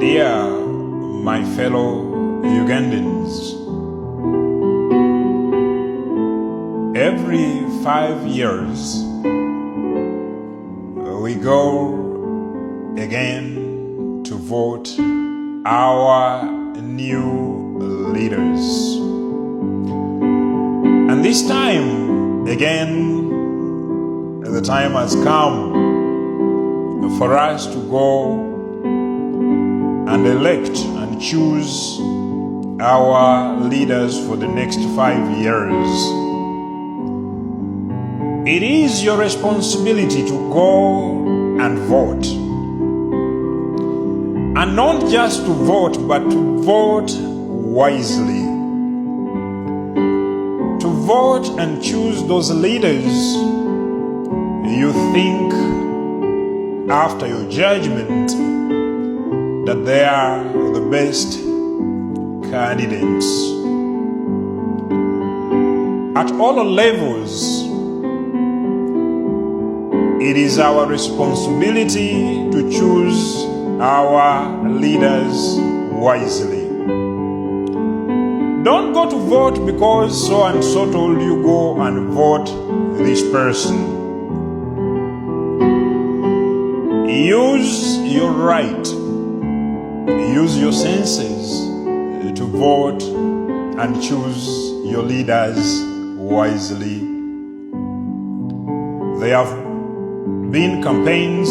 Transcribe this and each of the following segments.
Dear my fellow Ugandans, every 5 years we go again to vote our new leaders. And this time again, the time has come for us to go and elect and choose our leaders for the next 5 years. It is your responsibility to go and vote. And not just to vote, but to vote wisely. To vote and choose those leaders you think, after your judgment, that they are the best candidates. At all levels, it is our responsibility to choose our leaders wisely. Don't go to vote because so and so told you go and vote this person. Use your right, use your senses to vote and choose your leaders wisely. There have been campaigns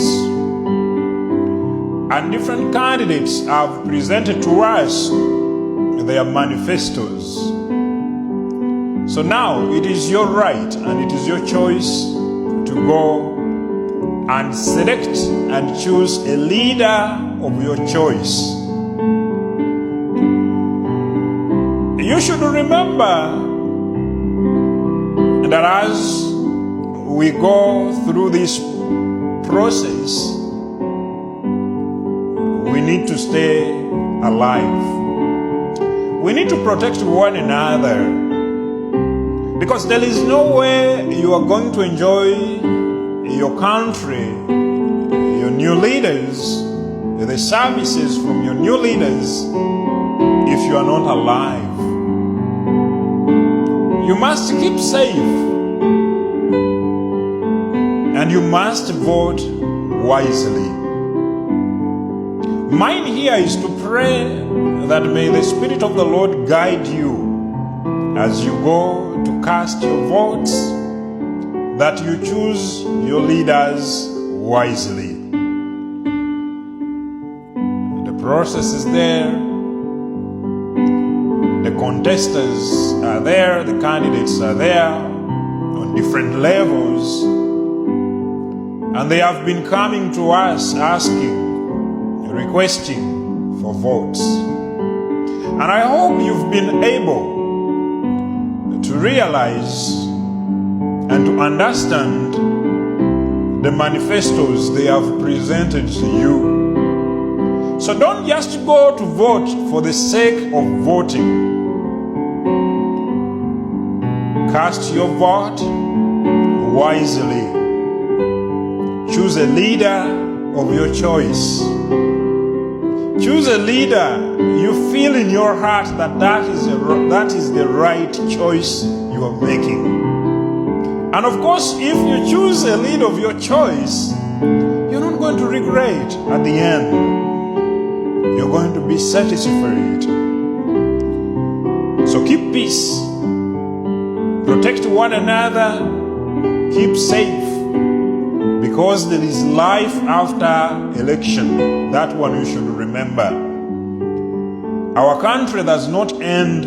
and different candidates have presented to us their manifestos. So now it is your right and it is your choice to go and select and choose a leader of your choice. You should remember that as we go through this process, we need to stay alive. We need to protect one another, because there is no way you are going to enjoy your country, your new leaders, the services from your new leaders, if you are not alive. You must keep safe, and you must vote wisely. Mine here is to pray that may the Spirit of the Lord guide you as you go to cast your votes, that you choose your leaders wisely. The process is there. The contestants are there. The candidates are there on different levels. And they have been coming to us asking, requesting for votes. And I hope you've been able to realize and to understand the manifestos they have presented to you. So don't just go to vote for the sake of voting. Cast your vote wisely. Choose a leader of your choice. Choose a leader you feel in your heart that is the right choice you are making. And of course, if you choose a leader of your choice, you're not going to regret at the end. You're going to be satisfied. So keep peace. Protect one another. Keep safe. Because there is life after election. That one you should remember. Our country does not end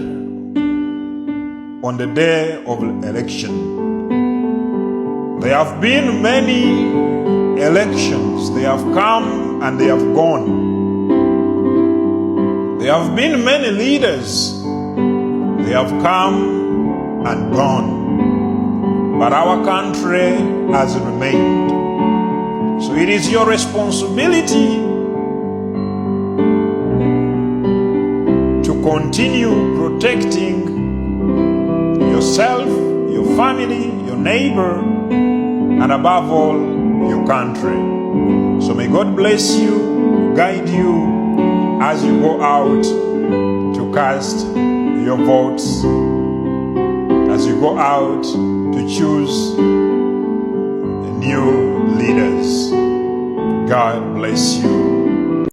on the day of election. There have been many elections. They have come and they have gone. There have been many leaders. They have come and gone. But our country has remained. So it is your responsibility to continue protecting yourself, your family, your neighbor, and above all, your country. So may God bless you, guide you, as you go out to cast your votes, as you go out to choose new leaders. God bless you.